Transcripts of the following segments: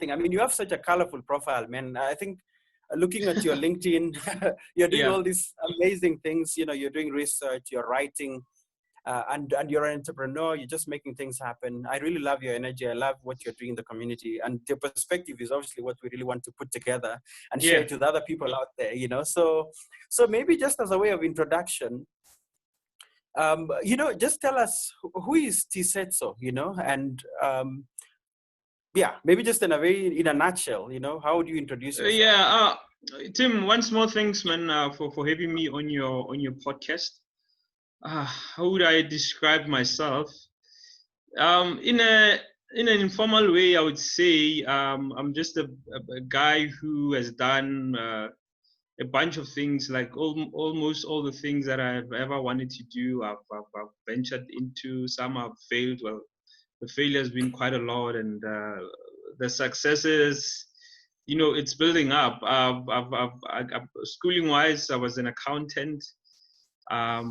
I mean, you have such a colorful profile, man. I think looking at your LinkedIn, you're doing all these amazing things. You know, you're doing research, you're writing, and you're an entrepreneur. You're just making things happen. I really love your energy. I love what you're doing in the community, and your perspective is obviously what we really want to put together and share it with other people out there. You know, so maybe just as a way of introduction, you know, just tell us who is Tiisetso, you know, and yeah, maybe just in a nutshell, you know, how would you introduce yourself? Tim, once more, thanks, man, for having me on your podcast. How would I describe myself? In an informal way, I would say I'm just a guy who has done a bunch of things, like almost all the things that I've ever wanted to do. I've ventured into. Some have failed. Well, the failure has been quite a lot, and the successes, you know, it's building up. Schooling wise, I was an accountant. At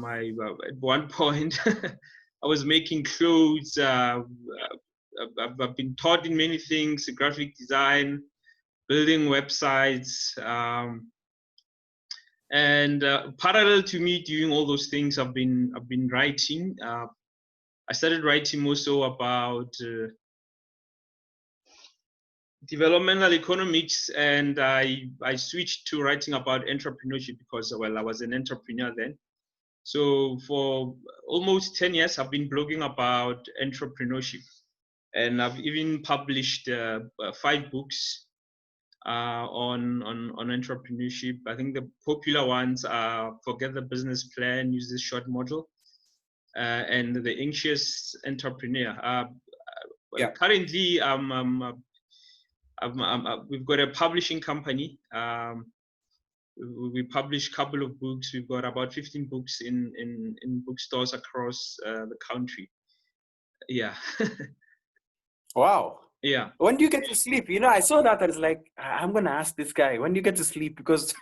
one point, I was making clothes. I've been taught in many things: graphic design, building websites, and parallel to me doing all those things, I've been writing. I started writing more so about developmental economics, and I switched to writing about entrepreneurship because, well, I was an entrepreneur then. So for almost 10 years, I've been blogging about entrepreneurship, and I've even published 5 books on entrepreneurship. I think the popular ones are Forget the Business Plan, Use This Short Model, and The Anxious Entrepreneur. Currently, we've got a publishing company. We publish a couple of books. We've got about 15 books in bookstores across the country. Yeah. Wow. Yeah. When do you get to sleep? You know, I saw that. I was like, I'm going to ask this guy, when do you get to sleep? Because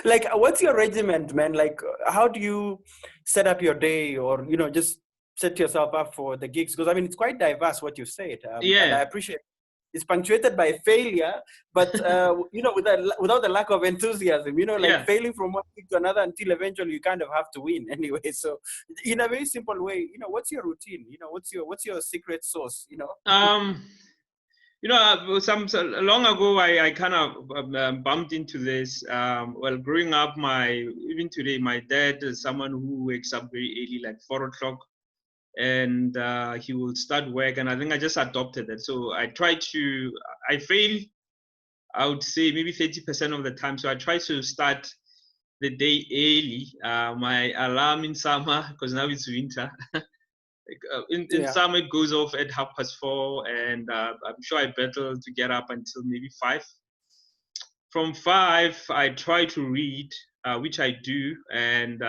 like, what's your regiment, man? Like, how do you set up your day, or, you know, just set yourself up for the gigs? Because I mean, it's quite diverse what you said. And I appreciate it's punctuated by failure, but you know, without the lack of enthusiasm, you know, like failing from one thing to another until eventually you kind of have to win anyway. So in a very simple way, you know, what's your routine? You know, what's your secret sauce? You know. You know, long ago, I kind of bumped into this. Well, growing up, even today, my dad is someone who wakes up very early, like 4 o'clock, and he will start work. And I think I just adopted it. So I fail, I would say maybe 30% of the time. So I try to start the day early. My alarm in summer, because now it's winter. In summer, it goes off at 4:30, and I'm sure I battle to get up until maybe 5. From 5, I try to read, which I do, and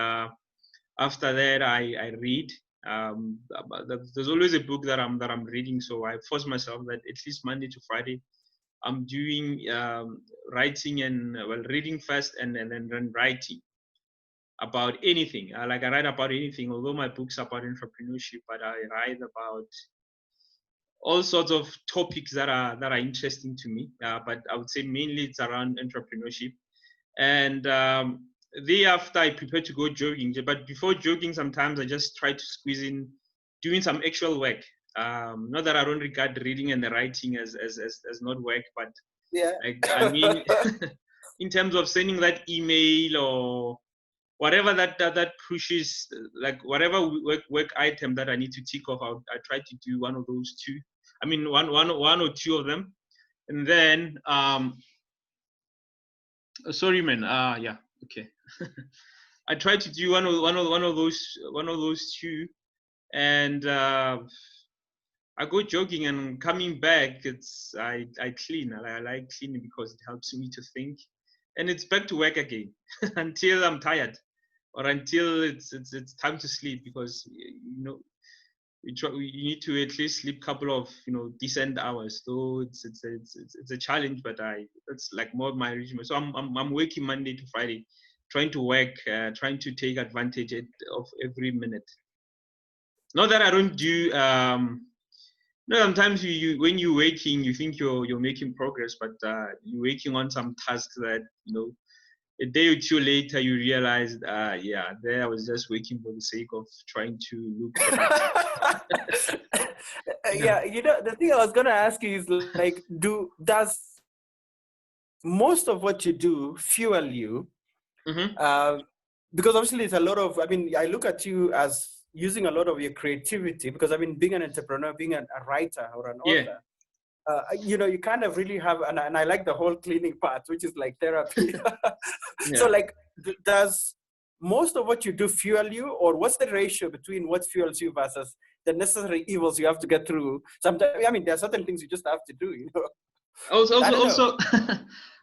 after that, I read. There's always a book that I'm reading, so I force myself that at least Monday to Friday, I'm doing writing and reading first, and then writing about anything. I write about anything, although my book's about entrepreneurship, but I write about all sorts of topics that are interesting to me. But I would say mainly it's around entrepreneurship. And thereafter, I prepare to go jogging. But before jogging, sometimes I just try to squeeze in doing some actual work. Not that I don't regard reading and the writing as not work, but I mean, in terms of sending that email or whatever that pushes, like whatever work item that I need to tick off, I try to do one of those 2. I mean, one or 2 of them, and then sorry, man. Yeah, okay. I try to do one of those 2, and I go jogging, and coming back, I clean. I like cleaning because it helps me to think, and it's back to work again until I'm tired, or until it's time to sleep, because you know you need to at least sleep a couple of decent hours. So it's a challenge, but it's like more of my regime. So I'm working Monday to Friday, trying to work, trying to take advantage of every minute. Not that I don't do No, sometimes you when you're waking, you think you're making progress, but you're waking on some tasks that a day or two later you realize, yeah, there I was just waking for the sake of trying to look productive. Yeah, the thing I was gonna ask you is like, does most of what you do fuel you? Mm-hmm. Because obviously it's a lot of, I mean, I look at you as using a lot of your creativity, because I mean, being an entrepreneur, being a writer or an author, you kind of really have, and I like the whole cleaning part, which is like therapy. So like, does most of what you do fuel you, or what's the ratio between what fuels you versus the necessary evils you have to get through? Sometimes, I mean, there are certain things you just have to do. Also,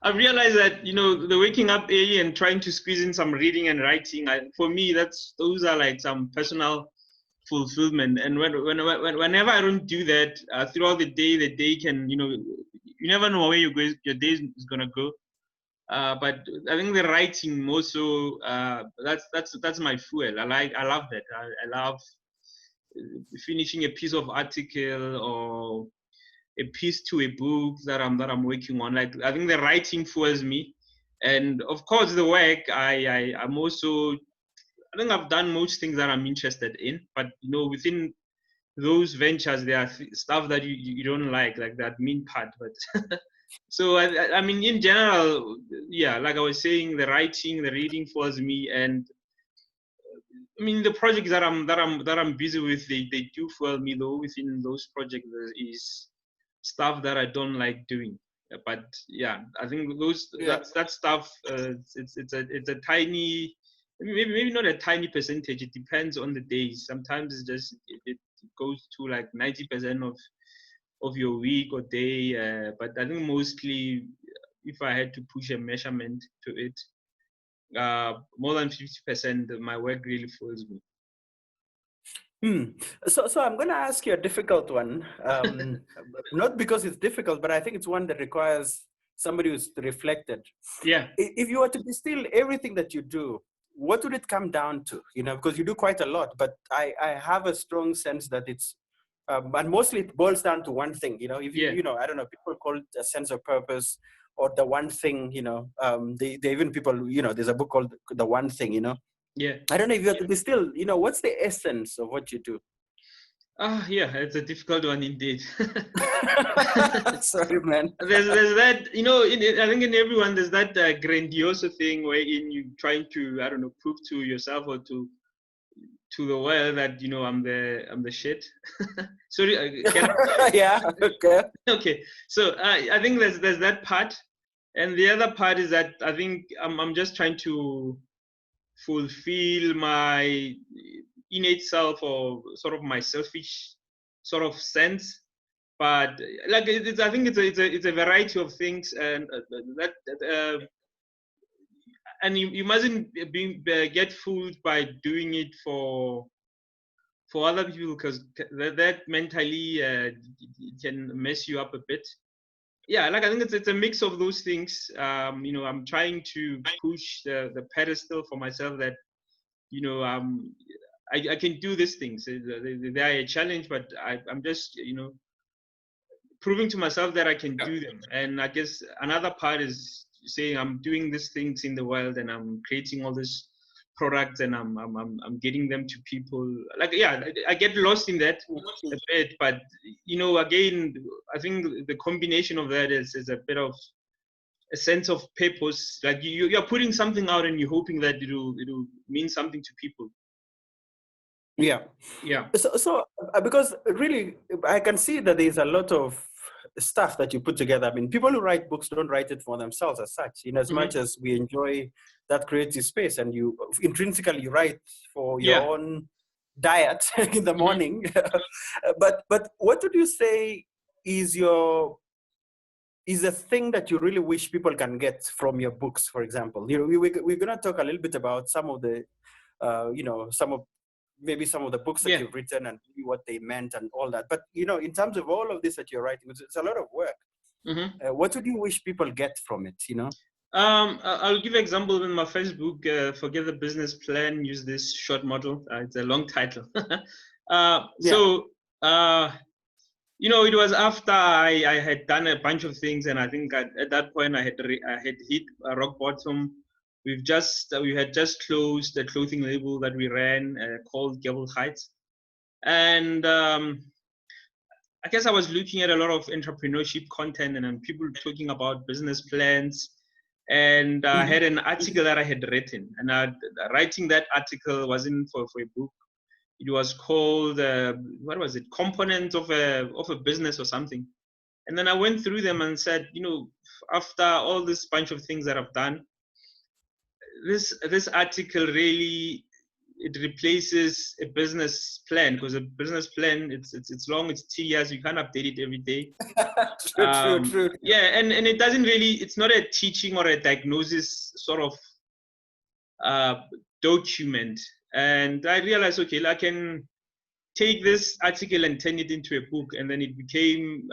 I realized that the waking up early and trying to squeeze in some reading and writing. For me, those are like some personal fulfillment. And whenever I don't do that throughout the day can you never know where your day is gonna go. But I think the writing more so that's my fuel. I love that. I love finishing a piece of article or a piece to a book that I'm working on. Like I think the writing fuels me, and of course the work. I'm also. I think I've done most things that I'm interested in, but within those ventures there are stuff that you don't like that mean part. But so I mean in general, yeah, like I was saying, the writing, the reading fuels me, and I mean the projects that I'm busy with, they do fuel me. Though within those projects there is stuff that I don't like doing. But yeah, I think that stuff. It's a tiny, maybe not a tiny percentage. It depends on the days. Sometimes it's just it goes to like 90% of your week or day. But I think mostly, if I had to push a measurement to it, more than 50%, my work really fills me. So I'm going to ask you a difficult one, not because it's difficult, but I think it's one that requires somebody who's reflected. Yeah. If you were to distill everything that you do, what would it come down to? Because you do quite a lot, but I have a strong sense that it's, and mostly it boils down to one thing. If you, I don't know, people call it a sense of purpose or the one thing. They even people, there's a book called The One Thing. Yeah. I don't know if you have to distill, what's the essence of what you do? Yeah, it's a difficult one indeed. Sorry, man. There's that, I think in everyone there's that grandiose thing wherein you trying to, I don't know, prove to yourself or to the world that I'm the shit. Sorry. Yeah. Okay. Okay. So I think there's that part, and the other part is that I think I'm just trying to fulfill my innate self or sort of my selfish sort of sense. But like I think it's a variety of things, and and you mustn't get fooled by doing it for other people, because that mentally can mess you up a bit. Yeah, like I think it's a mix of those things. I'm trying to push the pedestal for myself that I can do these things. They are a challenge, but I'm just proving to myself that I can do them. And I guess another part is saying I'm doing these things in the world, and I'm creating all these products, and I'm getting them to people. Like, yeah, I get lost in that a bit, but again, I think the combination of that is a bit of a sense of purpose. Like you're putting something out and you're hoping that it'll mean something to people. Yeah. So because really I can see that there's a lot of stuff that you put together. I mean, people who write books don't write it for themselves as such, as much as we enjoy that creative space, and you intrinsically write for your own diet in the morning. But what would you say is a thing that you really wish people can get from your books, for example? We're going to talk a little bit about some of the maybe some of the books that you've written and what they meant and all that. But, in terms of all of this that you're writing, it's a lot of work. What would you wish people get from it, I'll give an example in my first book, Forget the Business Plan, Use This Short Model. It's a long title. It was after I had done a bunch of things, and I think at that point I had hit a rock bottom. We had just closed the clothing label that we ran called Gable Heights, and I guess I was looking at a lot of entrepreneurship content and people talking about business plans. And I had an article that I had written, and writing that article wasn't for a book. It was called what was it? Components of a business or something. And then I went through them and said, after all this bunch of things that I've done, this article really, it replaces a business plan, because a business plan, it's long, it's tedious, you can't update it every day. True. Yeah, and it doesn't really, it's not a teaching or a diagnosis sort of document. And I realized, okay, I can take this article and turn it into a book, and then it became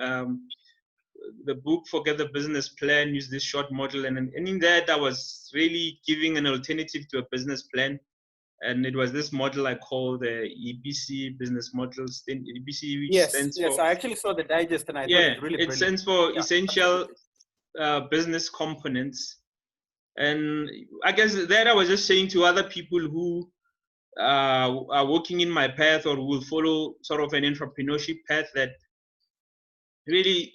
the book Forget the Business Plan, use this short model, and in that I was really giving an alternative to a business plan. And it was this model I call the EBC business model. EBC, which stands for... Yes, I actually saw the digest, and I thought it really brilliant. It stands for essential business components. And I guess that I was just saying to other people who are working in my path or will follow sort of an entrepreneurship path, that really,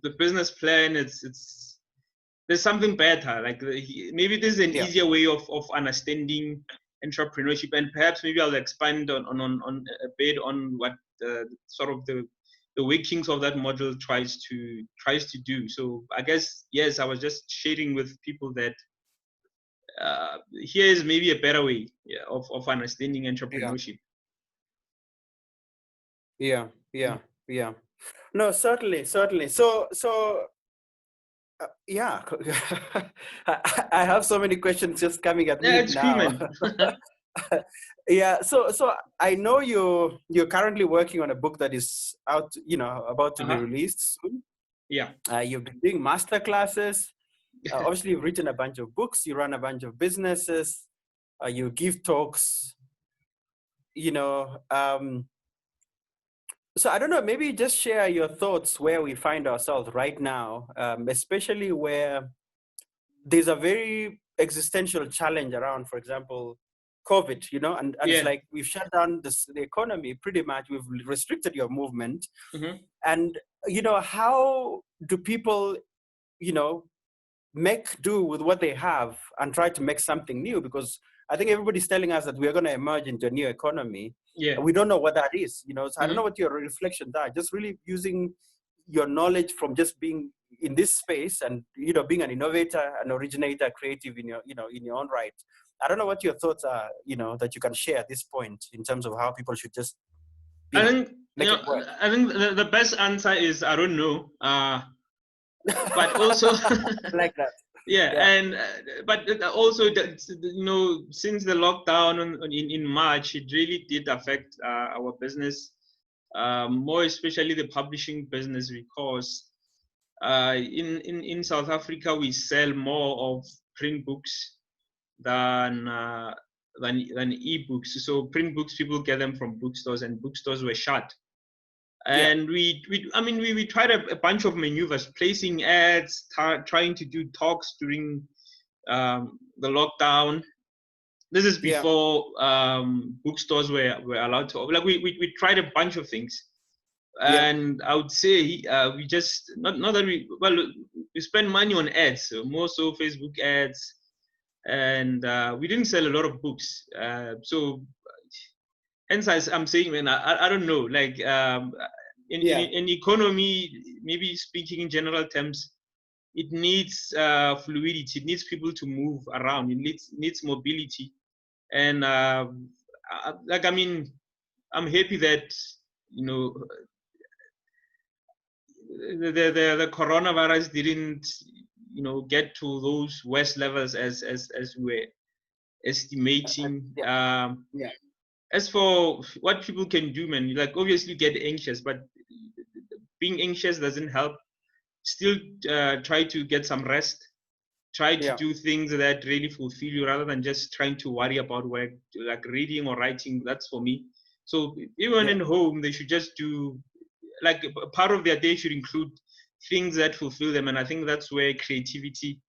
the business plan, there's something better. Like maybe this is an easier way of understanding entrepreneurship, and perhaps maybe I'll expand on a bit on what sort of the workings of that model tries to do. So I guess, yes, I was just sharing with people that here is maybe a better way of understanding entrepreneurship. Yeah. No, certainly. So yeah, I have so many questions just coming at me now. Cool, yeah. So I know you're currently working on a book that is out, about to be released soon. Yeah. You've been doing master classes. Obviously, you've written a bunch of books. You run a bunch of businesses. You give talks. So I don't know, maybe just share your thoughts where we find ourselves right now, especially where there's a very existential challenge around, for example, COVID, and it's like we've shut down the economy pretty much. We've restricted your movement. And, how do people, make do with what they have and try to make something new? Because I think everybody's telling us that we're going to emerge into a new economy. Yeah. We don't know what that is, So I don't know what your reflections are. Just really using your knowledge from just being in this space and, being an innovator, an originator, creative in your own right. I don't know what your thoughts are, that you can share at this point in terms of how people should just make it work. I think the best answer is I don't know. But also like that. Yeah. And but also, since the lockdown in March, it really did affect our business, more especially the publishing business, because in South Africa we sell more of print books than e-books. So print books, people get them from bookstores, and bookstores were shut. And we tried a bunch of maneuvers, placing ads, trying to do talks during the lockdown. This is before bookstores were allowed to. Like we tried a bunch of things, and I would say we just not that we spend money on ads, more so Facebook ads, and we didn't sell a lot of books. So hence I'm saying, man, I don't know, like. In economy, maybe speaking in general terms, it needs fluidity. It needs people to move around. It needs mobility. And I'm happy that the coronavirus didn't get to those worst levels as we were estimating. As for what people can do, man, like obviously get anxious, but being anxious doesn't help. Still try to get some rest. Try to do things that really fulfill you rather than just trying to worry about work, like reading or writing. That's for me. So even in home, they should just do like part of their day should include things that fulfill them, and I think that's where creativity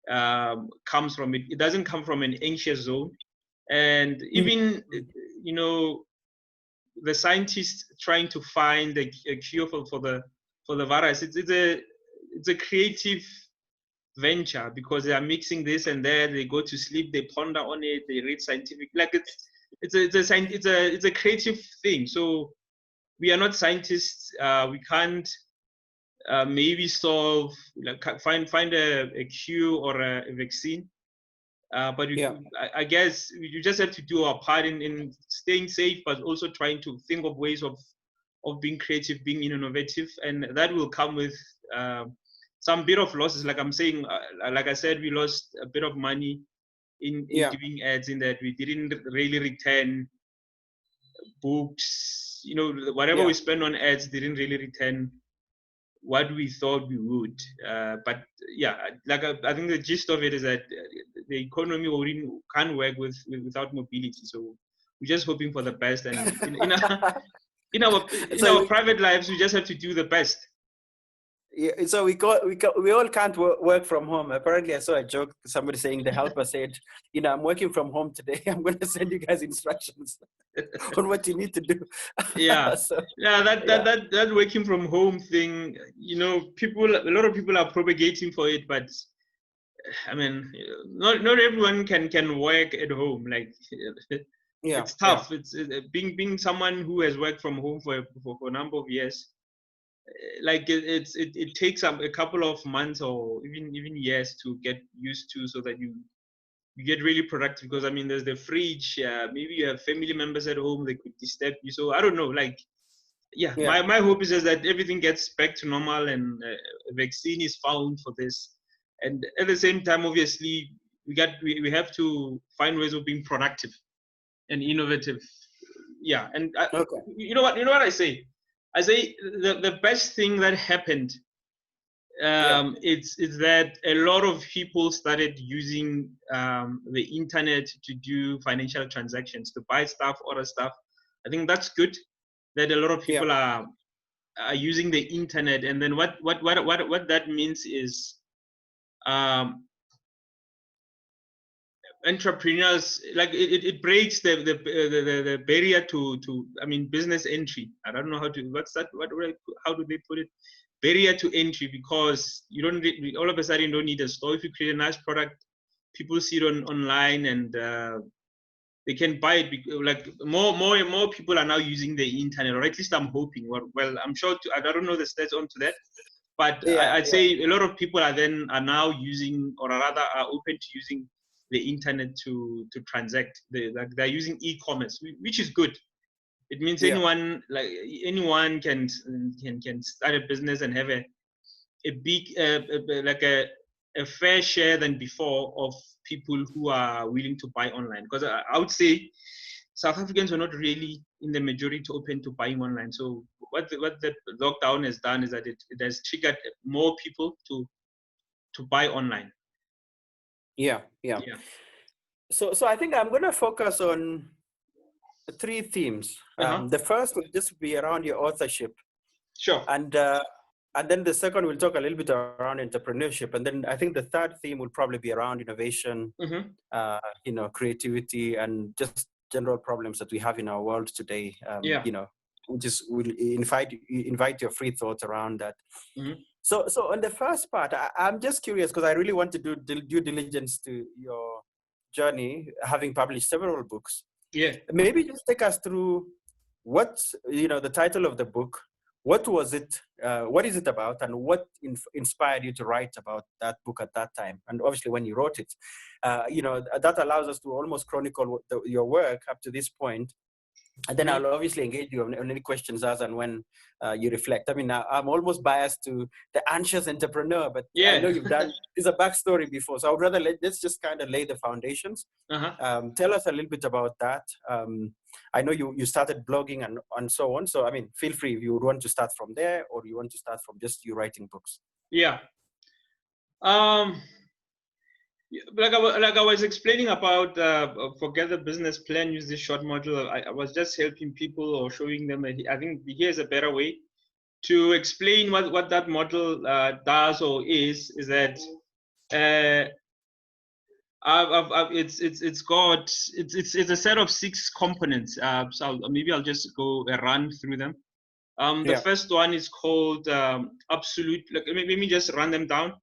comes from. It doesn't come from an anxious zone, and even the scientists trying to find a cure for the virus. It's a creative venture because they are mixing this and that. They go to sleep, they ponder on it, they read scientific. Like it's a creative thing. So we are not scientists. We can't maybe solve, like find a cure or a vaccine. But I guess you just have to do our part in staying safe, but also trying to think of ways of being creative, being innovative, and that will come with some bit of losses. Like I'm saying, like I said, we lost a bit of money in doing ads, in that we didn't really return books. Whatever we spent on ads didn't really return what we thought we would. But yeah, like I think the gist of it is that the economy can't work without mobility. So we're just hoping for the best, and in our private lives, we just have to do the best. Yeah, so we all can't work from home. Apparently, I saw a joke. Somebody saying the helper said, "I'm working from home today. I'm going to send you guys instructions on what you need to do." Yeah, that working from home thing. A lot of people are propagating for it, but I mean, not everyone can work at home. Like, it's tough. It's being someone who has worked from home for a number of years. Like it takes a couple of months or even years to get used to, so that you get really productive. Because I mean, there's the fridge. Maybe you have family members at home, they could disturb you. So I don't know. Like, my hope is just that everything gets back to normal and a vaccine is found for this. And at the same time, obviously, we have to find ways of being productive and innovative. Yeah, and you know what I say. I say the best thing that happened, it's that a lot of people started using the internet to do financial transactions, to buy stuff, order stuff. I think that's good that a lot of people are using the internet. And then what that means is entrepreneurs, like it breaks the barrier to I mean, business entry. I don't know how do they put it? Barrier to entry, because you don't all of a sudden you don't need a store. If you create a nice product, people see it online and they can buy it. Like more and more people are now using the internet, or at least I'm hoping. Well, I'm sure I don't know the stats onto that, but I'd say a lot of people are now using, or rather are open to using the internet to transact. They're using e-commerce, which is good. It means anyone can start a business and have a big like a fair share than before of people who are willing to buy online. Because I would say South Africans are not really in the majority open to buying online. So what the lockdown has done is that it has triggered more people to buy online. Yeah. So I think I'm going to focus on 3 themes. The first will just be around your authorship. Sure. And then the second, we'll talk a little bit around entrepreneurship. And then I think the third theme will probably be around innovation, creativity, and just general problems that we have in our world today. We'll invite your free thoughts around that. So on the first part, I'm just curious, because I really want to do due diligence to your journey, having published several books. Yeah. Maybe just take us through what's, the title of the book. What was it? What is it about? And what inspired you to write about that book at that time? And obviously when you wrote it, that allows us to almost chronicle your work up to this point. And then I'll obviously engage you on any questions as and when you reflect. I mean, I'm almost biased to the anxious entrepreneur, but I know you've done this a backstory before. So I would rather let's just kind of lay the foundations. Tell us a little bit about that. I know you started blogging and so on. So, I mean, feel free if you would want to start from there, or you want to start from just you writing books. Yeah. Like I was explaining about forget the business plan, use this short module. I was just helping people or showing them, I think here's a better way. to explain what that model does or is that it's a set of 6 components. So maybe I'll just go run through them. The first one is called absolute. Let me just run them down.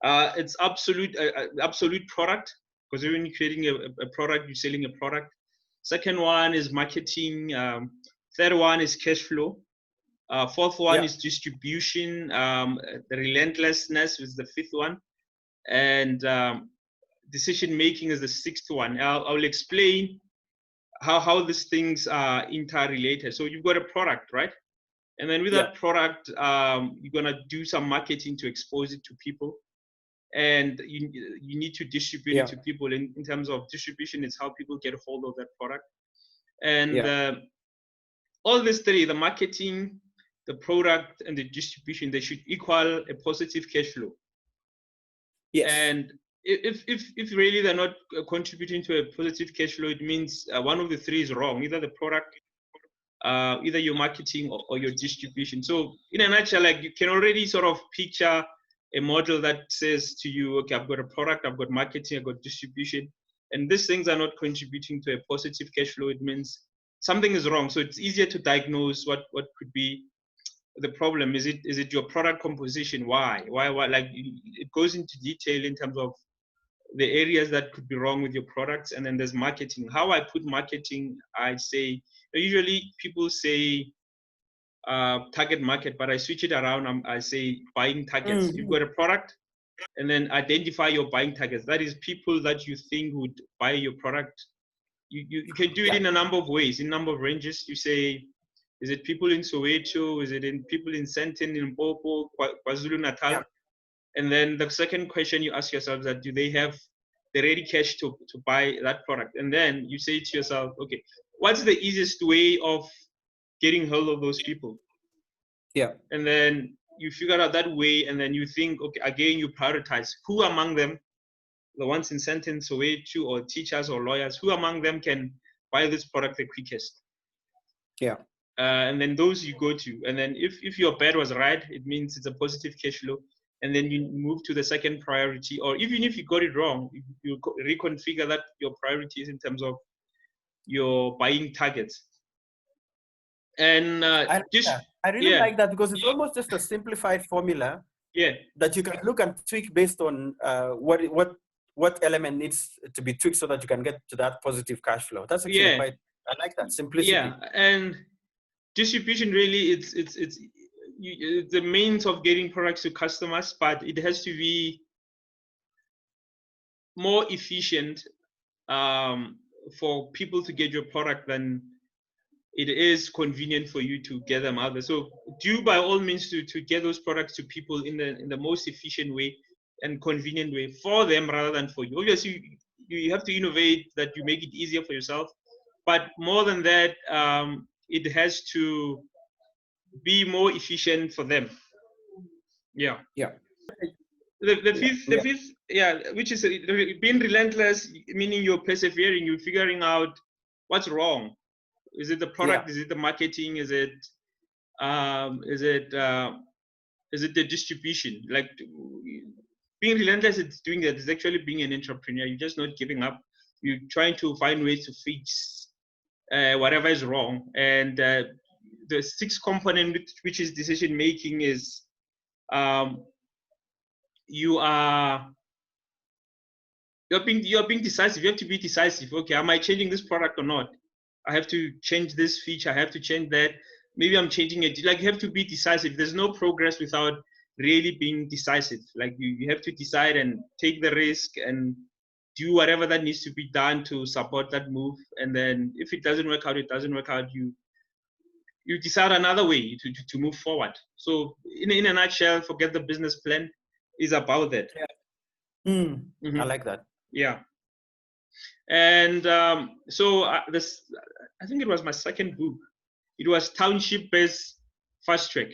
It's absolute product, because when you're creating a product, you're selling a product. Second one is marketing. Third one is cash flow. Fourth one is distribution. The relentlessness is the fifth one, and decision making is the sixth one. I'll explain how these things are interrelated. So you've got a product, right? And then with that product, you're gonna do some marketing to expose it to people, and you need to distribute it to people. In terms of distribution, it's how people get a hold of that product. And all these three, the marketing, the product, and the distribution, they should equal a positive cash flow. Yes. And if really they're not contributing to a positive cash flow, it means one of the three is wrong: either the product, either your marketing, or your distribution. So in a nutshell, like, you can already sort of picture a model that says to you, okay, I've got a product, I've got marketing, I've got distribution, and these things are not contributing to a positive cash flow. It means something is wrong. So it's easier to diagnose what could be the problem. Is it your product composition? Why? Like, it goes into detail in terms of the areas that could be wrong with your products. And then there's marketing. How I put marketing, I say, usually people say target market, but I switch it around. I say buying targets. You've got a product, and then identify your buying targets. That is people that you think would buy your product. You can do it in a number of ways, in a number of ranges. You say, is it people in Soweto? Is it people in Sandton, in Mpopo, KwaZulu-Natal? Yeah. And then the second question you ask yourself is that, do they have the ready cash to buy that product? And then you say to yourself, okay, what's the easiest way of getting hold of those people? Yeah. And then you figure out that way, and then you think, okay, again, you prioritize who among them, the ones in Sandton, Soweto, or teachers or lawyers, who among them can buy this product the quickest? Yeah. And then those you go to. And then if your bet was right, it means it's a positive cash flow. And then you move to the second priority. Or even if you got it wrong, you reconfigure that your priorities in terms of your buying targets. And I really like that, because it's almost just a simplified formula. Yeah. That you can look and tweak based on what element needs to be tweaked so that you can get to that positive cash flow. That's actually quite. I like that simplicity. Yeah, and distribution really, it's the means of getting products to customers, but it has to be more efficient for people to get your product than it is convenient for you to get them out there. So do by all means to get those products to people in the most efficient way and convenient way for them rather than for you. Obviously, you have to innovate that you make it easier for yourself, but more than that, it has to be more efficient for them. Yeah. Yeah. The fifth, which is being relentless, meaning you're persevering, you're figuring out what's wrong. Is it the product? Is it the marketing? Is it the distribution? Like, being relentless is doing that. It's actually being an entrepreneur. You're just not giving up. You're trying to find ways to fix whatever is wrong. And the sixth component, which is decision making, is you're being decisive. You have to be decisive. Okay, am I changing this product or not? I have to change this feature. I have to change that. Maybe I'm changing it. Like, you have to be decisive. There's no progress without really being decisive. Like, you have to decide and take the risk and do whatever that needs to be done to support that move. And then if it doesn't work out, it doesn't work out. You decide another way to move forward. So in a nutshell, forget the business plan is about that. Yeah. I like that. Yeah. And so this, I think it was my second book. It was Township Biz Fastrack.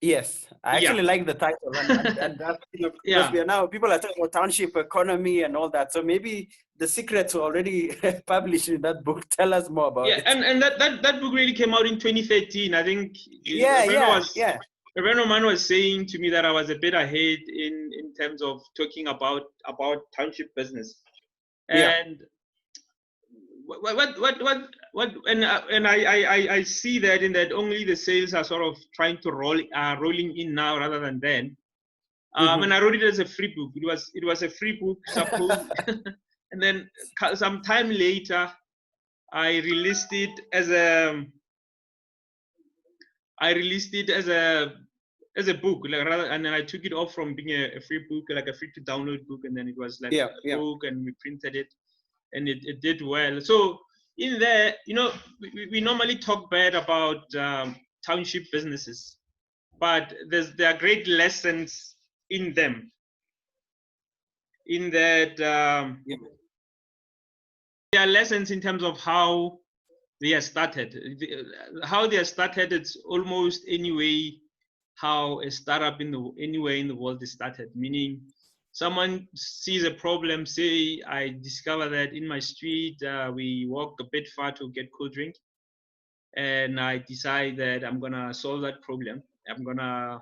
Yes, I Yeah, actually like the title, and that, because yeah. we are now, people are talking about township economy and all that. So maybe the secrets were already published in that book. Tell us more about Yeah, it. and that book really came out in 2013. I think Yeah, a friend of mine was saying to me that I was a bit ahead in terms of talking about township business. yeah. And what and I see that in that only the sales are sort of trying to rolling in now rather than then. And I wrote it as a free book. It was a free book, suppose. And then some time later, I released it as a book, like, rather, and then I took it off from being a free book, like a free to download book, and then it was like a book, and we printed it, and it did well. So in there, we normally talk bad about township businesses, but there are great lessons in them. In that, there are lessons in terms of how they are started. How they are started, it's almost anyway how a startup anywhere in the world is started. Meaning, someone sees a problem. Say, I discover that in my street we walk a bit far to get cold drink, and I decide that I'm gonna solve that problem. I'm gonna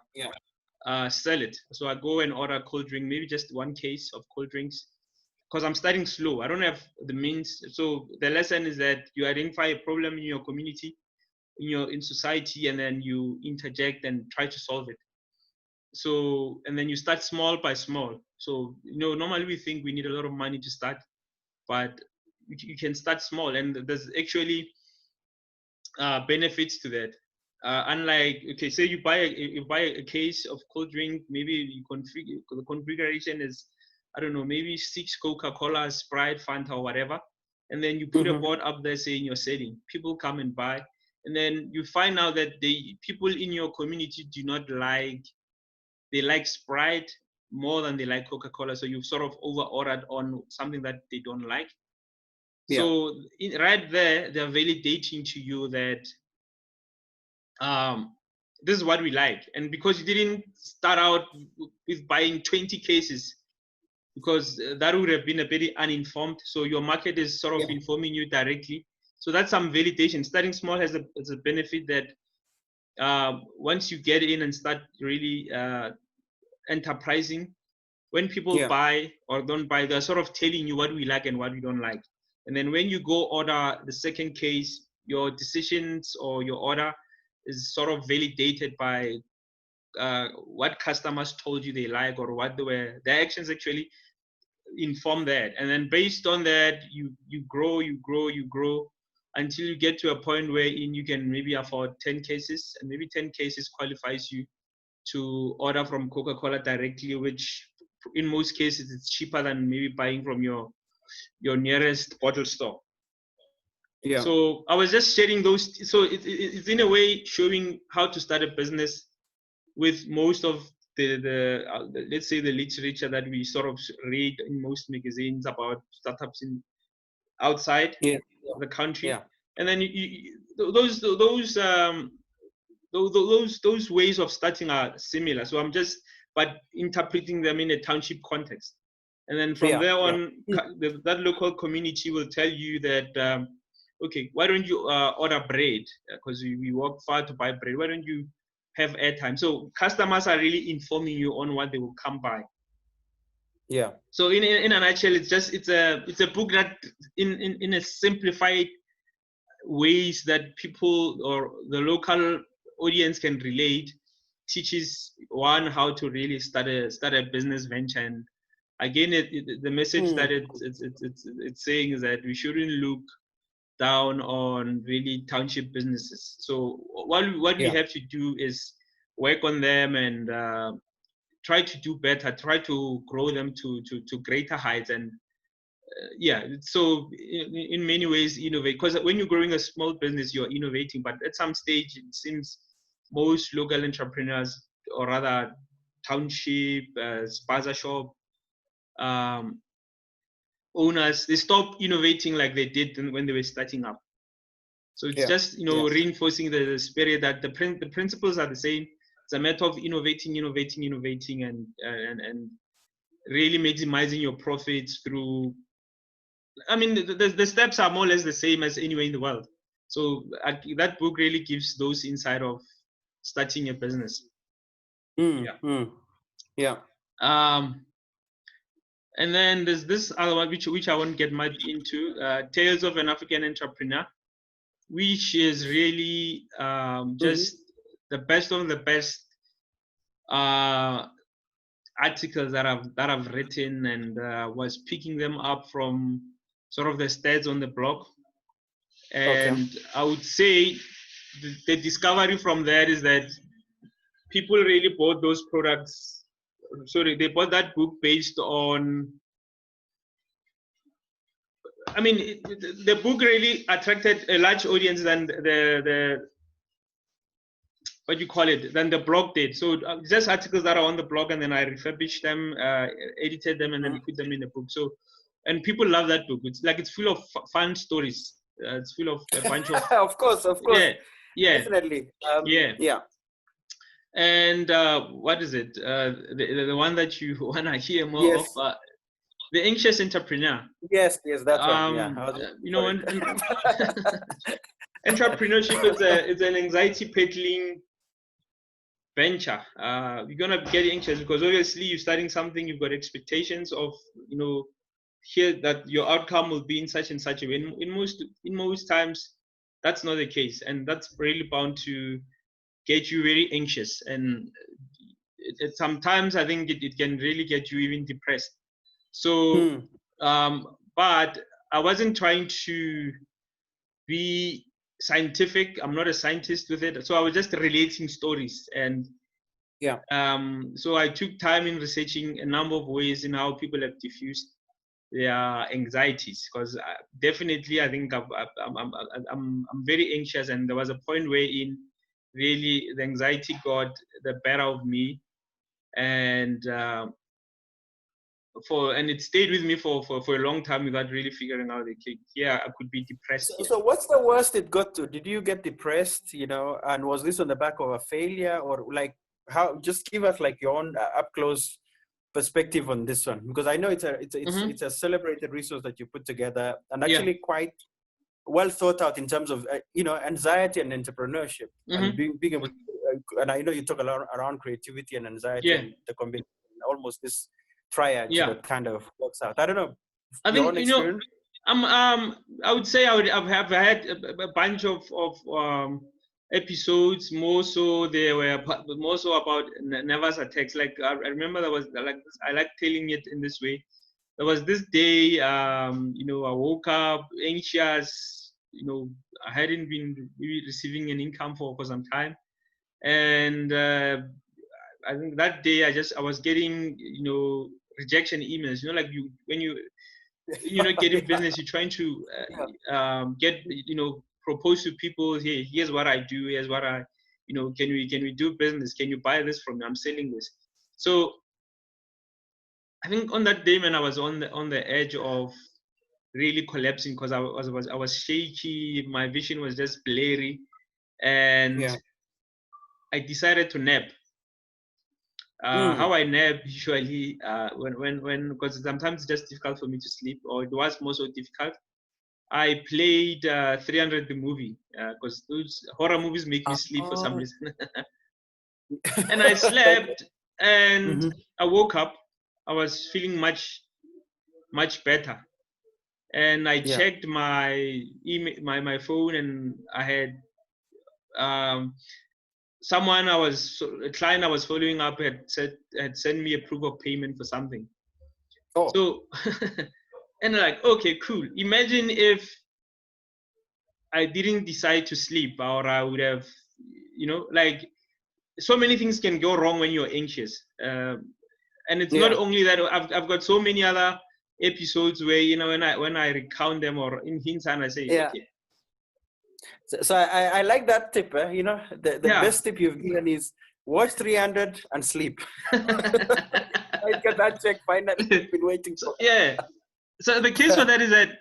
sell it. So I go and order cold drink, maybe just one case of cold drinks, because I'm starting slow. I don't have the means. So the lesson is that you identify a problem in your community, in society, and then you interject and try to solve it. So, and then you start small by small. So, normally we think we need a lot of money to start, but you can start small, and there's actually benefits to that. Unlike, okay, say you buy a case of cold drink, maybe the configuration is, I don't know, maybe 6 Coca-Cola, Sprite, Fanta, or whatever, and then you put a board up there saying you're selling. People come and buy, and then you find out that people in your community do not they like Sprite more than they like Coca-Cola, so you've sort of over-ordered on something that they don't like. So right there, they're validating to you that this is what we like. And because you didn't start out with buying 20 cases, because that would have been a very uninformed. So your market is sort of informing you directly. So that's some validation. Starting small has a benefit that once you get in and start really enterprising, when people buy or don't buy, they're sort of telling you what we like and what we don't like. And then when you go order the second case, your decisions or your order is sort of validated by what customers told you they like, or what their actions actually inform that. And then based on that, you grow until you get to a point where you can maybe afford 10 cases, and maybe 10 cases qualifies you to order from Coca-Cola directly, which in most cases it's cheaper than maybe buying from your nearest bottle store. So I was just sharing those. So it's in a way showing how to start a business with most of the let's say the literature that we sort of read in most magazines about startups outside the country. And then those ways of starting are similar. So I'm just interpreting them in a township context. And then from there on, that local community will tell you that, okay, why don't you order bread? Because we walk far to buy bread. Why don't you have airtime? So customers are really informing you on what they will come by. So in a nutshell, it's a book that in a simplified ways that people or the local audience can relate, teaches one how to really start a business venture. And again, the message that it's saying is that we shouldn't look down on really township businesses. So what we have to do is work on them and try to do better, try to grow them to greater heights. And so in many ways innovate, because when you're growing a small business, you're innovating, but at some stage it seems most local entrepreneurs, or rather township spaza shop owners, they stop innovating like they did when they were starting up. So it's just reinforcing the spirit that the principles are the same, it's a matter of innovating, and really maximizing your profits through. I mean, the steps are more or less the same as anywhere in the world. So that book really gives those insight of starting a business. Yeah. And then there's this other one which I won't get much into, Tales of an African Entrepreneur, which is really just the best of the best articles that I've written, and was picking them up from sort of the stats on the blog. And I would say the discovery from that is that people really bought those products. Sorry, they bought that book based on. I mean, the book really attracted a large audience than the what you call it, than the blog did. So just articles that are on the blog, and then I refurbished them, edited them, and then put them in the book. So, and people love that book. It's full of fun stories. It's full of a bunch of. Of course. Yeah. Definitely. Yeah. And what is it? The one that you want to hear more of? The Anxious Entrepreneur. Yes, that's one. Yeah. Entrepreneurship is an anxiety peddling venture. You're gonna get anxious because obviously you're starting something. You've got expectations of here that your outcome will be in such and such a way. In most times, that's not the case, and that's really bound to get you very anxious. And sometimes I think it can really get you even depressed. So, but I wasn't trying to be scientific. I'm not a scientist with it. So I was just relating stories. And so I took time in researching a number of ways in how people have diffused their anxieties. Because definitely, I think I'm very anxious. And there was a point wherein really the anxiety got the better of me. And it stayed with me for a long time without really figuring out I could be depressed. So what's the worst it got to? Did you get depressed, and was this on the back of a failure, or like how? Just give us like your own up close perspective on this one, because I know it's a celebrated resource that you put together, and actually quite well thought out in terms of anxiety and entrepreneurship, and being able to, and I know you talk a lot around creativity and anxiety and the combination, almost this triad that kind of works out. I don't know. I think I would say I've had a bunch of episodes. More so they were more so about nervous attacks. Like I remember there was I like telling it in this way. There was this day, I woke up anxious. I hadn't been receiving an income for some time, and I think that day I was getting rejection emails. Like when you're not getting business, you're trying to get propose to people. Hey, here's what I do. Here's what I can we do business? Can you buy this from me? I'm selling this. So I think on that day, man, I was on the edge of really collapsing because I was shaky. My vision was just blurry, and I decided to nap. How I nap usually when because sometimes it's just difficult for me to sleep, or it was more so difficult. I played 300 the movie because those horror movies make me sleep for some reason. And I slept, and I woke up. I was feeling much better, and I checked my email, my phone, and I had a client I was following up had sent me a proof of payment for something. So, and like, okay, cool. Imagine if I didn't decide to sleep, or I would have, like, so many things can go wrong when you're anxious. And it's not only that. I've got so many other episodes where when I recount them, or in hindsight I say, okay. So I like that tip. The best tip you've given is watch 300 and sleep. I get that check finally. Been waiting for. So the case for that is that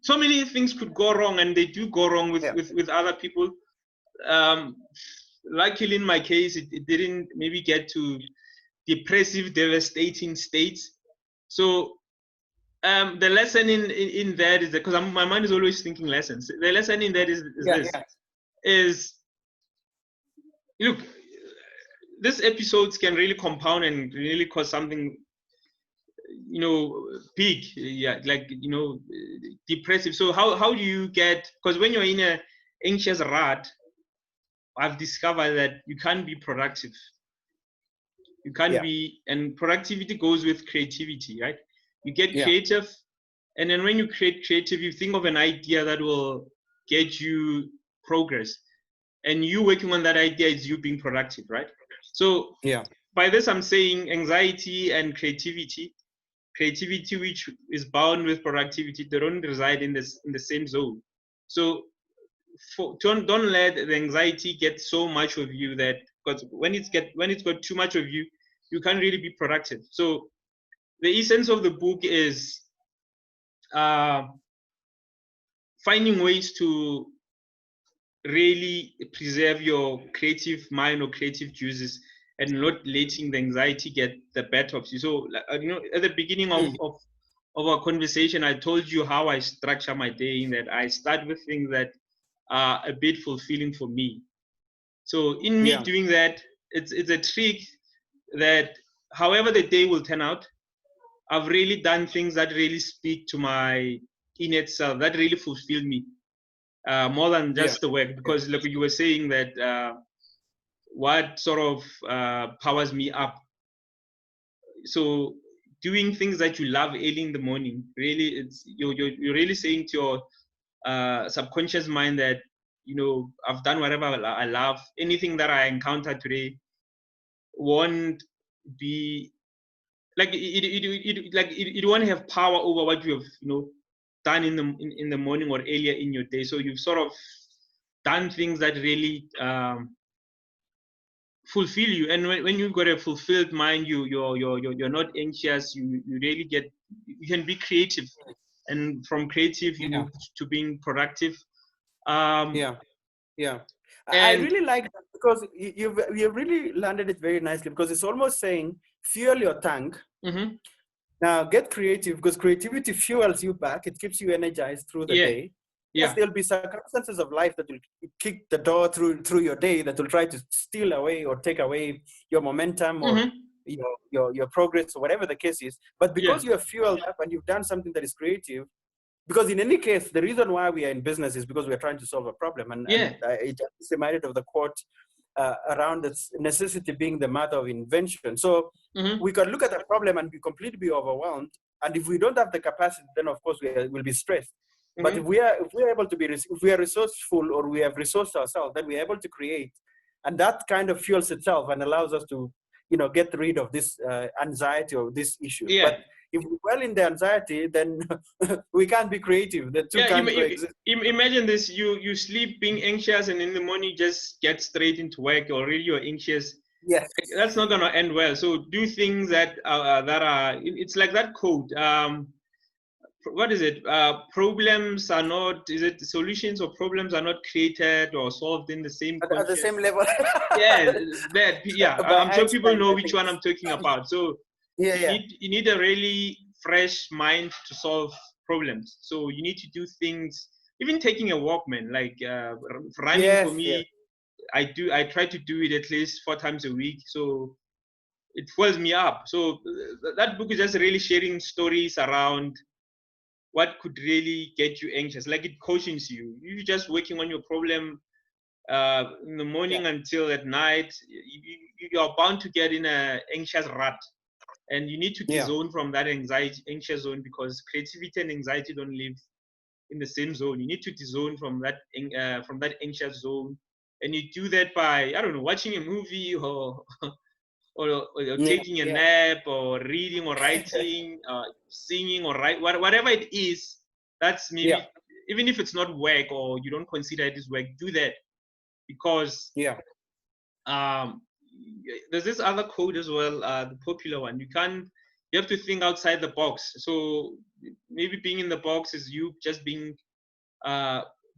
so many things could go wrong, and they do go wrong with other people. luckily in my case, it didn't maybe get to depressive, devastating states. So the lesson in that is that, because my mind is always thinking lessons. The lesson in that is this: look, these episodes can really compound and really cause something, big, like, depressive. So how do you get, because when you're in a anxious rut, I've discovered that you can't be productive. You can't be, and productivity goes with creativity, right? You get creative, and then when you create creative, you think of an idea that will get you progress, and you working on that idea is you being productive, right? So by this, I'm saying anxiety and creativity, which is bound with productivity, they don't reside in the same zone. So don't let the anxiety get so much of you that, because when it's got too much of you, you can't really be productive. So the essence of the book is finding ways to really preserve your creative mind or creative juices, and not letting the anxiety get the better of you. So, at the beginning of our conversation, I told you how I structure my day, in that I start with things that are a bit fulfilling for me. So in me doing that, it's a trick that however the day will turn out, I've really done things that really speak to my innate self, that really fulfill me, more than just the work. Because like you were saying that what sort of powers me up. So doing things that you love early in the morning, really, it's you're really saying to your subconscious mind that, I've done whatever I love. Anything that I encounter today won't be like it won't have power over what you have done in the morning or earlier in your day. So you've sort of done things that really fulfill you. And when you've got a fulfilled mind, you're not anxious. You really you can be creative, and from creative you move to being productive. I really like that, because you've really landed it very nicely, because it's almost saying fuel your tank. Now get creative, because creativity fuels you back. It keeps you energized through the day. Yes, there'll be circumstances of life that will kick the door through your day, that will try to steal away or take away your momentum or your progress, or whatever the case is. But because you are fueled up and you've done something that is creative, because in any case, the reason why we are in business is because we're trying to solve a problem. And it just reminded of the quote around its necessity being the mother of invention. So we can look at a problem and be completely overwhelmed. And if we don't have the capacity, then of course we'll be stressed. But if we are able to if we are resourceful, or we have resourced ourselves, then we're able to create, and that kind of fuels itself and allows us to, get rid of this anxiety or this issue. But if we're well in the anxiety, then we can't be creative. The two can't coexist. Imagine this: you sleep being anxious, and in the morning just get straight into work. Already you're anxious. Yes, that's not gonna end well. So do things that are. It's like that quote. What is it? Problems are not. Is it solutions or problems are not created or solved in the same at the same level? I'm sure people know which one I'm talking about. So you need a really fresh mind to solve problems. So you need to do things. Even taking a walk, man, like running for me. I try to do it at least 4 times a week. So it fills me up. So that book is just really sharing stories around what could really get you anxious. Like it cautions you. You're just working on your problem in the morning until at night. You're bound to get in an anxious rut. And you need to de-zone from that anxious zone, because creativity and anxiety don't live in the same zone. You need to de-zone from that anxious zone. And you do that by, I don't know, watching a movie or taking a nap, or reading or writing, singing or whatever it is. That's maybe, even if it's not work or you don't consider it as work, do that, because there's this other quote as well, the popular one. You have to think outside the box. So maybe being in the box is you just being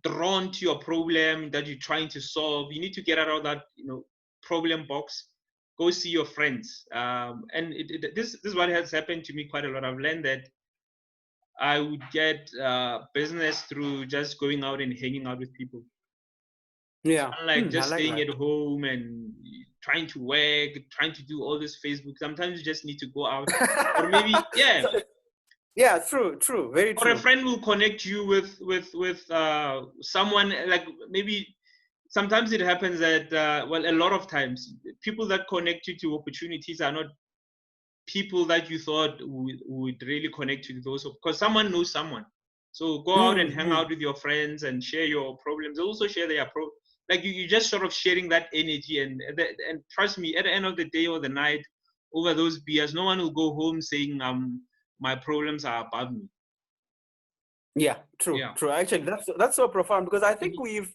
drawn to your problem that you're trying to solve, you need to get out of that, problem box. Go see your friends. And this is what has happened to me quite a lot. I've learned that I would get business through just going out and hanging out with people. Yeah. Unlike just I like staying that. at home and trying to work, trying to do all this Facebook. Sometimes you just need to go out. Or maybe, yeah. Yeah, true, very true. Or a friend will connect you with someone, like maybe sometimes it happens that, well, a lot of times, people that connect you to opportunities are not people that you thought would really connect you to those, because someone knows someone. So go out and hang out with your friends and share your problems. Also share their like you just sort of sharing that energy, and trust me, at the end of the day or the night, over those beers, no one will go home saying my problems are above me. Yeah, true. Actually, that's so profound, because I think we've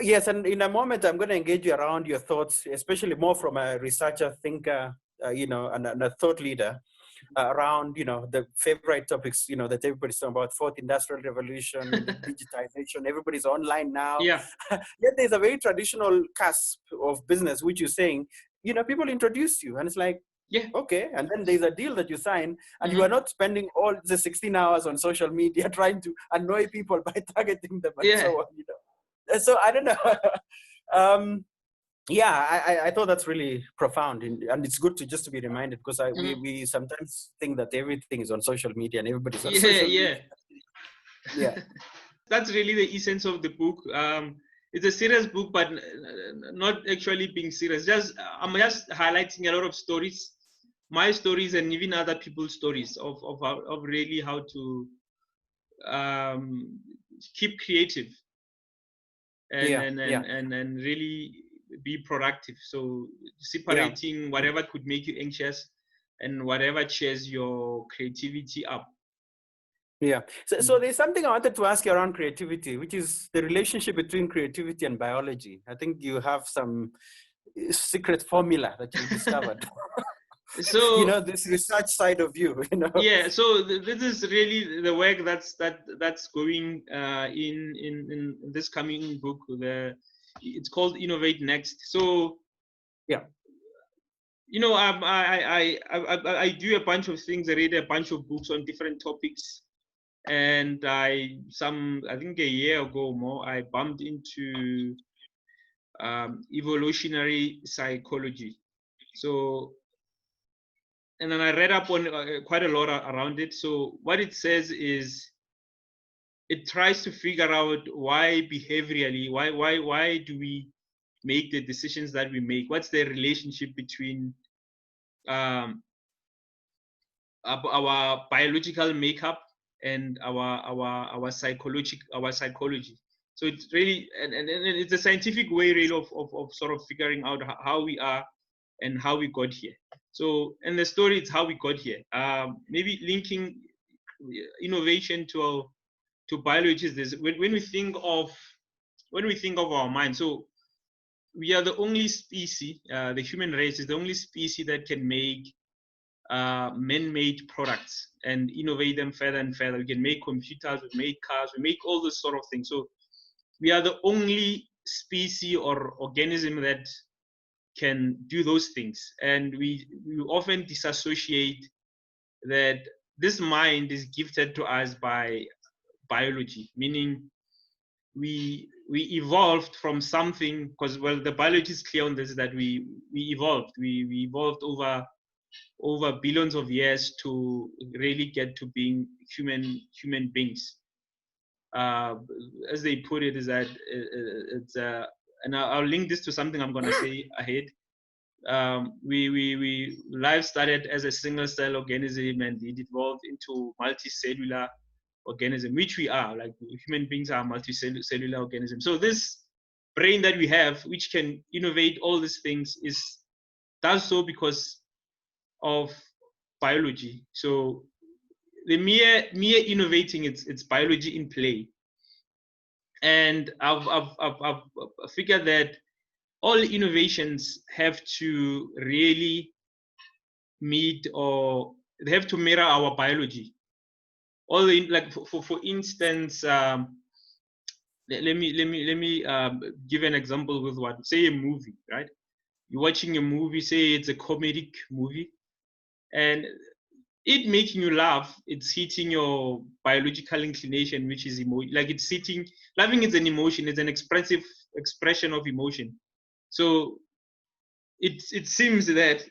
yes, and in a moment I'm going to engage you around your thoughts, especially more from a researcher, thinker, and a thought leader, around the favorite topics that everybody's talking about: fourth industrial revolution, digitization. Everybody's online now. Yeah. Yet there's a very traditional cusp of business, which you're saying, people introduce you, and it's like, yeah, okay, and then there's a deal that you sign, and you are not spending all the 16 hours on social media trying to annoy people by targeting them and so on. So I don't know. I thought that's really profound, and it's good to be reminded, because we sometimes think that everything is on social media and everybody's on social media. Yeah. That's really the essence of the book. It's a serious book, but not actually being serious. I'm just highlighting a lot of stories, my stories, and even other people's stories of really how to keep creative and really be productive. So separating whatever could make you anxious and whatever cheers your creativity up. Yeah. So there's something I wanted to ask you around creativity, which is the relationship between creativity and biology. I think you have some secret formula that you discovered. So this research side of you. Yeah. So this is really the work that's going in this coming book. It's called Innovate Next. So yeah. I do a bunch of things. I read a bunch of books on different topics, and I think a year ago or more, I bumped into evolutionary psychology. So, and then I read up on quite a lot around it. So what it says is, it tries to figure out why behaviorally, why do we make the decisions that we make? What's the relationship between our biological makeup and our psychology. So it's really, and it's a scientific way really of sort of figuring out how we are and how we got here. So, and the story is how we got here. Maybe linking innovation to biology is this: when we think of our mind. So we are the only species, the human race is the only species that can make man-made products and innovate them further and further. We can make computers, we make cars, we make all this sort of things. So we are the only species or organism that can do those things. And we often disassociate that this mind is gifted to us by biology, meaning we evolved from something, because, well, the biology is clear on this, that we evolved over billions of years to really get to being human beings. As they put it, is that it's and I'll link this to something I'm going to say ahead. Life started as a single cell organism, and it evolved into multicellular organism, which we are. Like, human beings are multicellular organisms. So this brain that we have, which can innovate all these things, does so because of biology. So the mere innovating, it's biology in play. And I've figured that all innovations have to really meet, or they have to mirror our biology. All like for instance, let me give an example with what, say a movie, right? You're watching a movie, say it's a comedic movie, and it making you laugh, it's hitting your biological inclination, which is like it's hitting. Laughing is an emotion, it's an expressive expression of emotion. So it seems that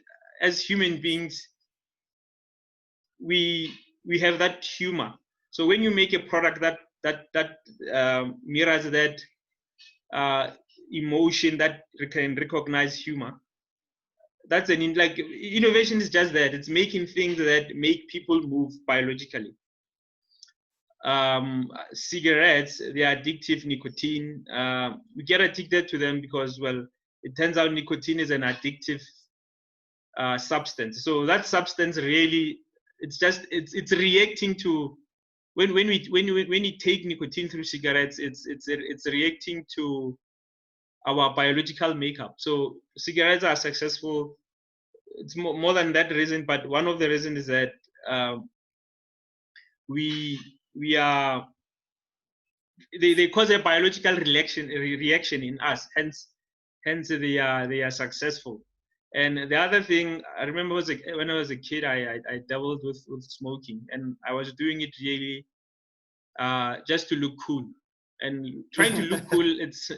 as human beings, we have that humor. So when you make a product that mirrors that emotion, that can recognize humor, that's like innovation is just that. It's making things that make people move biologically. Cigarettes, they are addictive, nicotine. We get addicted to them because, well, it turns out nicotine is an addictive substance. So that substance really, it's reacting to when we take nicotine through cigarettes, it's reacting to our biological makeup. So cigarettes are successful. It's more than that reason, but one of the reasons is that we are they cause a biological reaction in us. Hence they are successful. And the other thing I remember was when I was a kid, I dabbled with smoking, and I was doing it really just to look cool. And trying to look cool, it's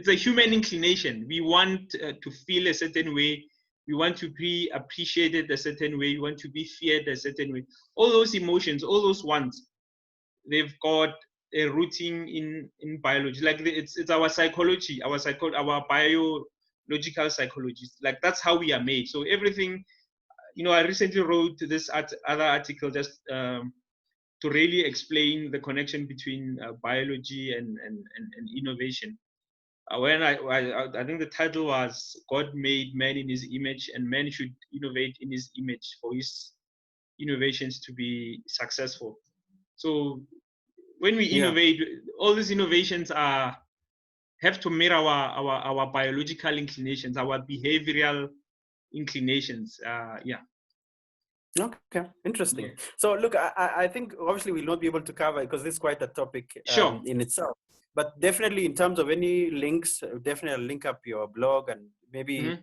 a human inclination. We want to feel a certain way. We want to be appreciated a certain way. We want to be feared a certain way. All those emotions, all those wants, they've got a rooting in biology. Like it's our psychology, our biological psychology. Like that's how we are made. So everything, I recently wrote this other article just to really explain the connection between biology and innovation. When I think the title was God made man in his image, and man should innovate in his image for his innovations to be successful. So when we innovate, all these innovations have to mirror our biological inclinations, our behavioral inclinations. Okay, interesting. Yeah. So look, I think obviously we'll not be able to cover it because this is quite a topic in itself. But definitely in terms of any links, definitely link up your blog, and maybe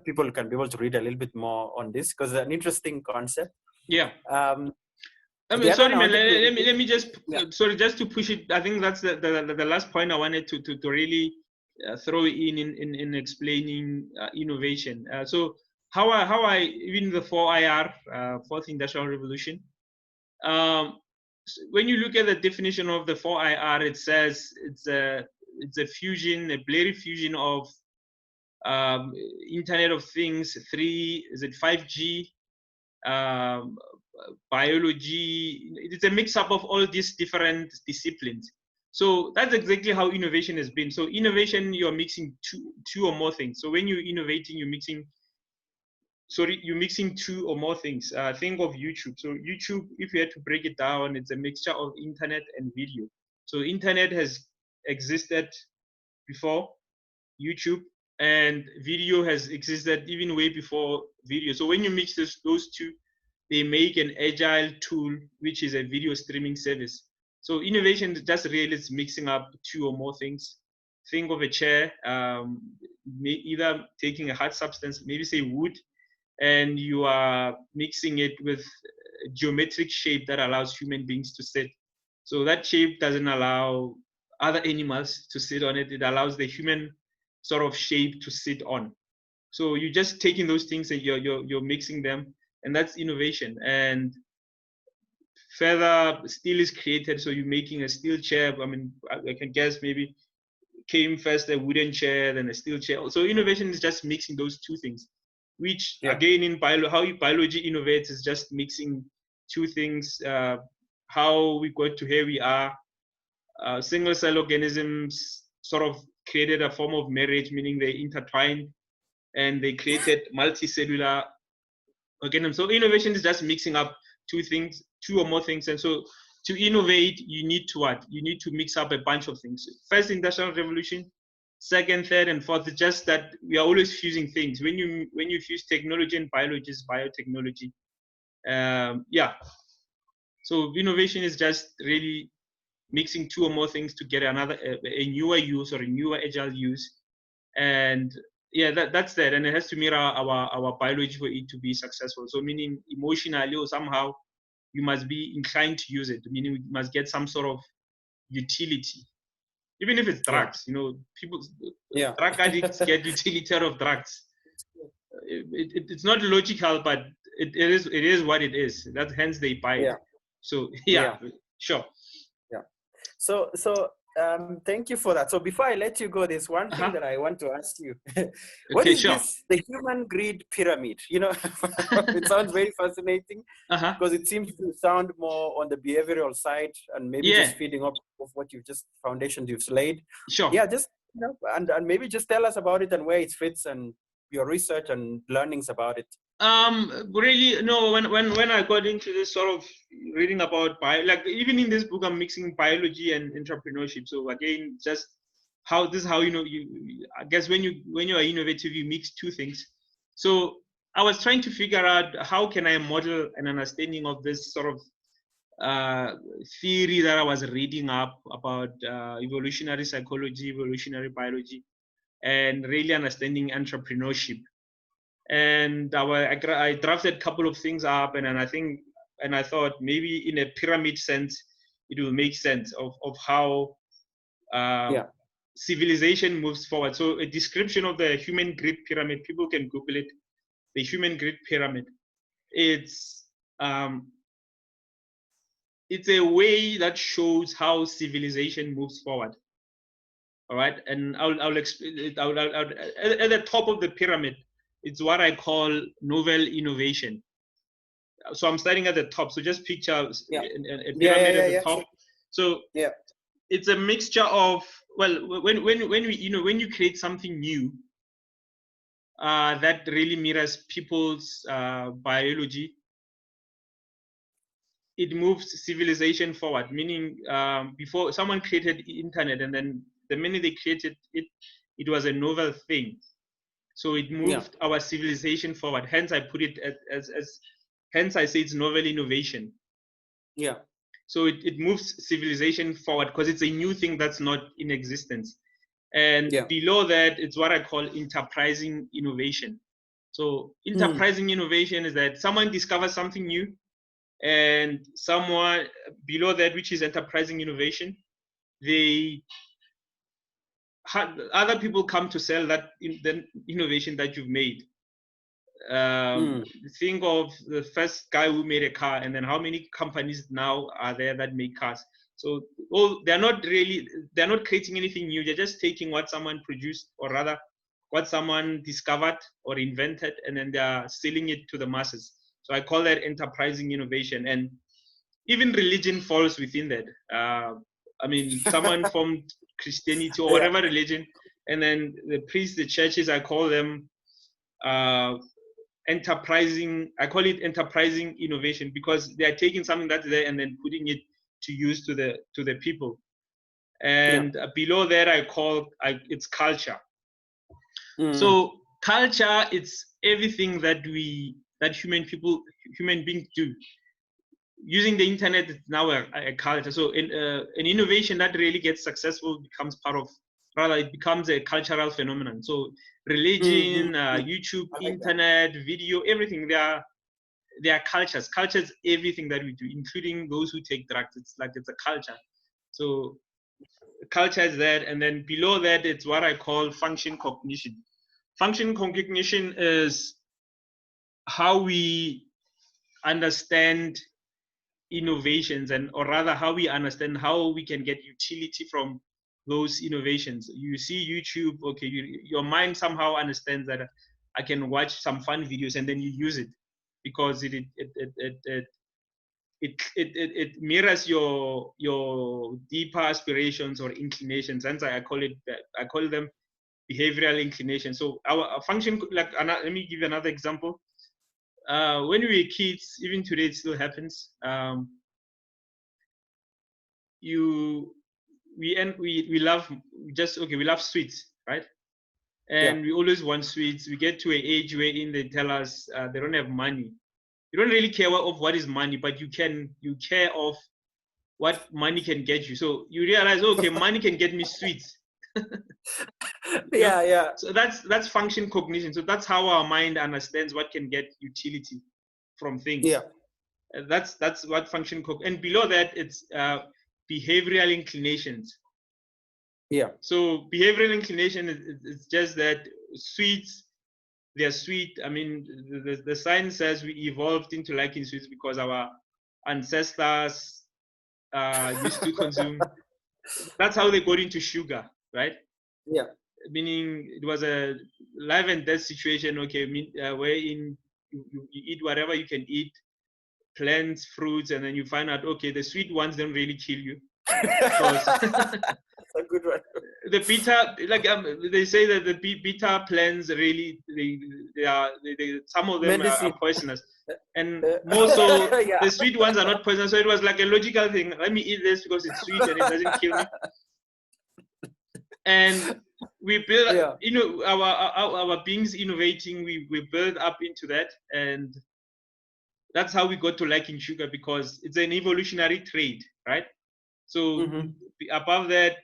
people can be able to read a little bit more on this because it's an interesting concept. Yeah. I mean, sorry, man. Let me just just to push it. I think that's the last point I wanted to really throw in explaining innovation. So how I even the 4IR, Fourth Industrial Revolution. When you look at the definition of the 4IR, it says it's a fusion, a blurry fusion of Internet of Things, 5G, biology. It's a mix-up of all these different disciplines. So that's exactly how innovation has been. So innovation, you're mixing two or more things. So when you're innovating, you're mixing two or more things. Think of YouTube. So YouTube, if you had to break it down, it's a mixture of internet and video. So internet has existed before YouTube, and video has existed even way before video. So when you mix those two, they make an agile tool, which is a video streaming service. So innovation just really is mixing up two or more things. Think of a chair, either taking a hard substance, maybe say wood, and you are mixing it with a geometric shape that allows human beings to sit. So that shape doesn't allow other animals to sit on it. It allows the human sort of shape to sit on. So you're just taking those things and you're mixing them, and that's innovation. And further, steel is created, so you're making a steel chair. I mean, I can guess maybe came first a wooden chair, then a steel chair. So innovation is just mixing those two things, which again in how biology innovates is just mixing two things. How we got to here we are. Single cell organisms sort of created a form of marriage, meaning they intertwined and they created multicellular organisms. So innovation is just mixing up two or more things. And so to innovate, you need to what? You need to mix up a bunch of things. First industrial revolution, second, third, and fourth. It's just that we are always fusing things. When you fuse technology and biology, is biotechnology. So innovation is just really mixing two or more things to get another a newer use or a newer agile use. And yeah, that's that. And it has to mirror our biology for it to be successful. So meaning emotionally or somehow you must be inclined to use it, meaning you must get some sort of utility. Even if it's drugs, you know, people, drug addicts get utility out of drugs. It's not logical, but it is what it is. That hence they buy it. So sure. Yeah. So thank you for that. So before I let you go, there's one thing that I want to ask you. What is this, the human greed pyramid? You know, it sounds very fascinating because it seems to sound more on the behavioral side and maybe just feeding up of what foundations you've laid. Sure. Yeah, just, you know, and maybe just tell us about it and where it fits and your research and learnings about it. Really, no, when I got into this sort of reading about like even in this book, I'm mixing biology and entrepreneurship. So again, just how you know, I guess when you are innovative, you mix two things. So I was trying to figure out how can I model an understanding of this sort of theory that I was reading up about evolutionary psychology, evolutionary biology, and really understanding entrepreneurship. And I drafted a couple of things up, and I thought maybe in a pyramid sense it will make sense of how civilization moves forward. So a description of the human grid pyramid, people can Google it. The human grid pyramid. It's a way that shows how civilization moves forward. All right, and I'll explain it. At the top of the pyramid, it's what I call novel innovation. So I'm starting at the top. So just picture a pyramid at the top. Sure. So it's a mixture of, well, when you create something new that really mirrors people's biology, it moves civilization forward. Meaning, before someone created the internet, and then the minute they created it, it was a novel thing. So it moved our civilization forward. Hence, I put it as hence I say it's novel innovation. Yeah. So it moves civilization forward because it's a new thing that's not in existence. And below that, it's what I call enterprising innovation. So enterprising innovation is that someone discovers something new, and someone below that, which is enterprising innovation, other people come to sell the innovation that you've made. Think of the first guy who made a car, and then how many companies now are there that make cars. So they're not creating anything new. They're just taking what someone produced, or rather what someone discovered or invented, and then they're selling it to the masses. So I call that enterprising innovation. And even religion falls within that. I mean, someone formed Christianity or whatever religion, and then the priests, the churches, I call them enterprising. I call it enterprising innovation because they are taking something that's there and then putting it to use to the people. And below that, I call it's culture. So culture, it's everything that human beings do. Using the internet is now a culture. So an innovation that really gets successful it becomes a cultural phenomenon. So religion, YouTube, internet, video, everything, they are cultures. Cultures, everything that we do, including those who take drugs. It's a culture. So culture is that, and then below that, it's what I call function cognition. Function cognition is how we understand innovations, or rather how we understand how we can get utility from those innovations. You see YouTube, okay, your mind somehow understands that I can watch some fun videos, and then you use it because it mirrors your deeper aspirations or inclinations. And I call them behavioral inclinations. So our function, let me give you another example. When we were kids, even today it still happens. We love sweets, right? And we always want sweets. We get to an age wherein they tell us they don't have money. You don't really care of what is money, but you care of what money can get you. So you realize, okay, money can get me sweets. Yeah. So that's function cognition. So that's how our mind understands what can get utility from things. Yeah. That's what function and below that it's behavioral inclinations. Yeah. So behavioral inclination is just that sweets, they're sweet. I mean, the science says we evolved into liking sweets because our ancestors used to consume. That's how they got into sugar, right? Yeah. Meaning it was a life and death situation. Okay, wherein you eat whatever you can eat, plants, fruits, and then you find out, okay, the sweet ones don't really kill you. That's a good one. The beta, like they say that the beta plants really, some of them are poisonous, and more so Yeah. the sweet ones are not poisonous. So it was like a logical thing. Let me eat this because it's sweet and it doesn't kill me. And we build, our beings innovating. We build up into that, and that's how we got to liking sugar, because it's an evolutionary trait, right? So above that,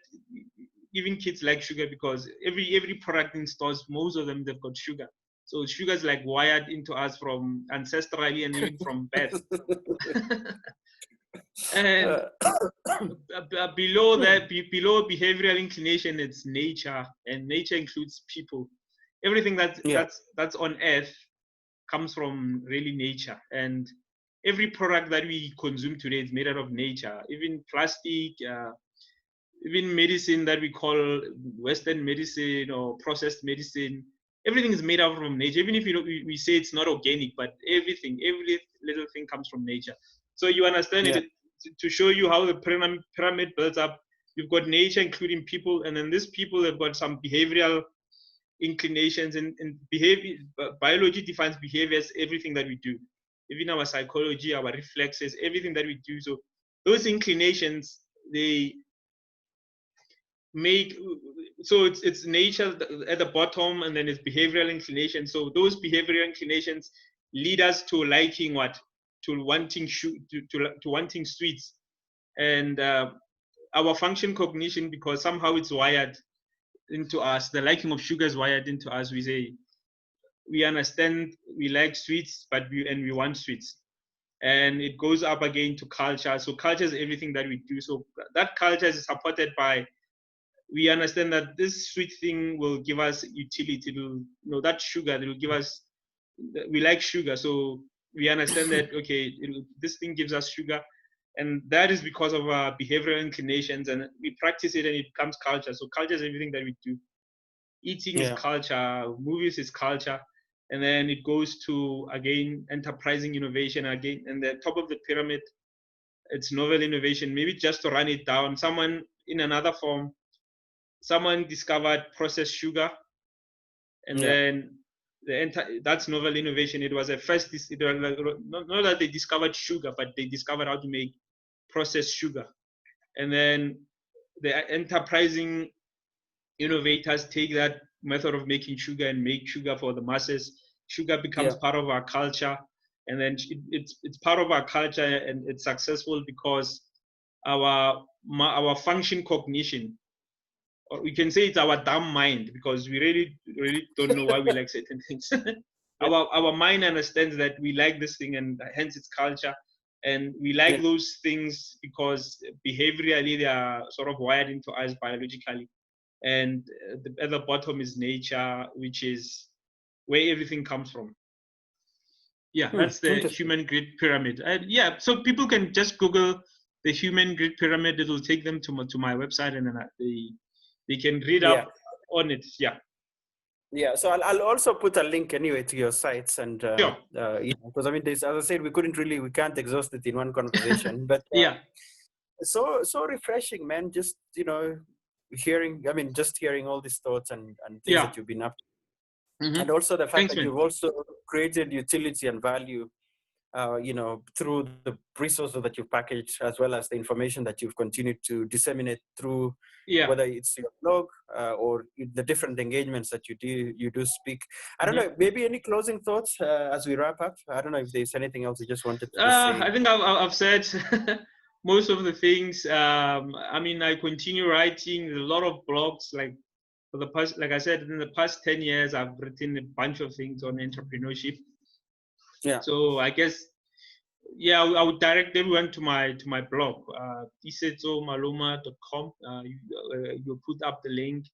even kids like sugar because every product in stores, most of them, they've got sugar. So sugar is like wired into us from ancestrally and even from birth. And below that, below behavioral inclination, it's nature, and nature includes people. Everything that's on earth comes from really nature, and every product that we consume today is made out of nature. Even plastic, even medicine that we call Western medicine or processed medicine, everything is made out from nature. Even if we say it's not organic, but every little thing comes from nature. So you understand it. To show you how the pyramid builds up, you've got nature including people, and then these people have got some behavioral inclinations, and behavior. Biology defines behavior as everything that we do, even our psychology, our reflexes, everything that we do. So those inclinations, they make, so it's nature at the bottom, and then it's behavioral inclination. So those behavioral inclinations lead us to liking what? To wanting to wanting sweets, and our function cognition, because somehow it's wired into us. The liking of sugar is wired into us. We say we understand we like sweets, but we want sweets, and it goes up again to culture. So culture is everything that we do. So that culture is supported by, we understand that this sweet thing will give us utility. That sugar, it will give us, we like sugar. So we understand that, okay, this thing gives us sugar. And that is because of our behavioral inclinations, and we practice it and it becomes culture. So culture is everything that we do. Eating is culture, movies is culture. And then it goes to, again, enterprising innovation again. And the top of the pyramid, it's novel innovation. Maybe just to run it down, someone in another form, someone discovered processed sugar, and then that's novel innovation. It was a first, not that they discovered sugar, but they discovered how to make processed sugar. And then the enterprising innovators take that method of making sugar and make sugar for the masses. Sugar becomes part of our culture, and then it's part of our culture, and it's successful because our function cognition, or we can say it's our dumb mind, because we really don't know why we like certain things. Our mind understands that we like this thing, and hence it's culture. And we like those things because behaviorally they are sort of wired into us biologically. And at the bottom is nature, which is where everything comes from. That's the human grid pyramid. So people can just Google the human grid pyramid. It'll take them to my website, and then they can read up on it. So I'll also put a link anyway to your sites, and because I mean, as I said, we can't exhaust it in one conversation, but so refreshing, man. Just hearing all these thoughts and things that you've been up to, and also the fact that you've also created utility and value, through the resources that you've packaged, as well as the information that you've continued to disseminate through, whether it's your blog or the different engagements that you do speak. I don't know, maybe any closing thoughts as we wrap up? I don't know if there's anything else you just wanted to say. I think I've said most of the things. I mean, I continue writing a lot of blogs. Like for the past, like I said, in the past 10 years, I've written a bunch of things on entrepreneurship. Yeah. So I guess, yeah, I would direct everyone to my blog, Tiisetso Maloma.com. You put up the link.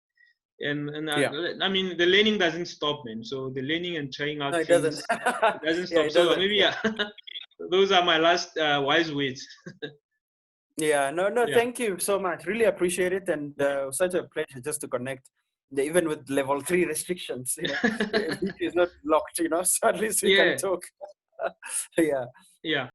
And Yeah. I mean, the learning doesn't stop, man. So the learning and trying out No, it things, doesn't. it doesn't Yeah, stop. it So doesn't. maybe, Yeah. those are my last wise words. Yeah, no, Yeah. thank you so much. Really appreciate it. And such a pleasure just to connect, even with level 3 restrictions, VP is not locked, so at least we can talk. Yeah. Yeah.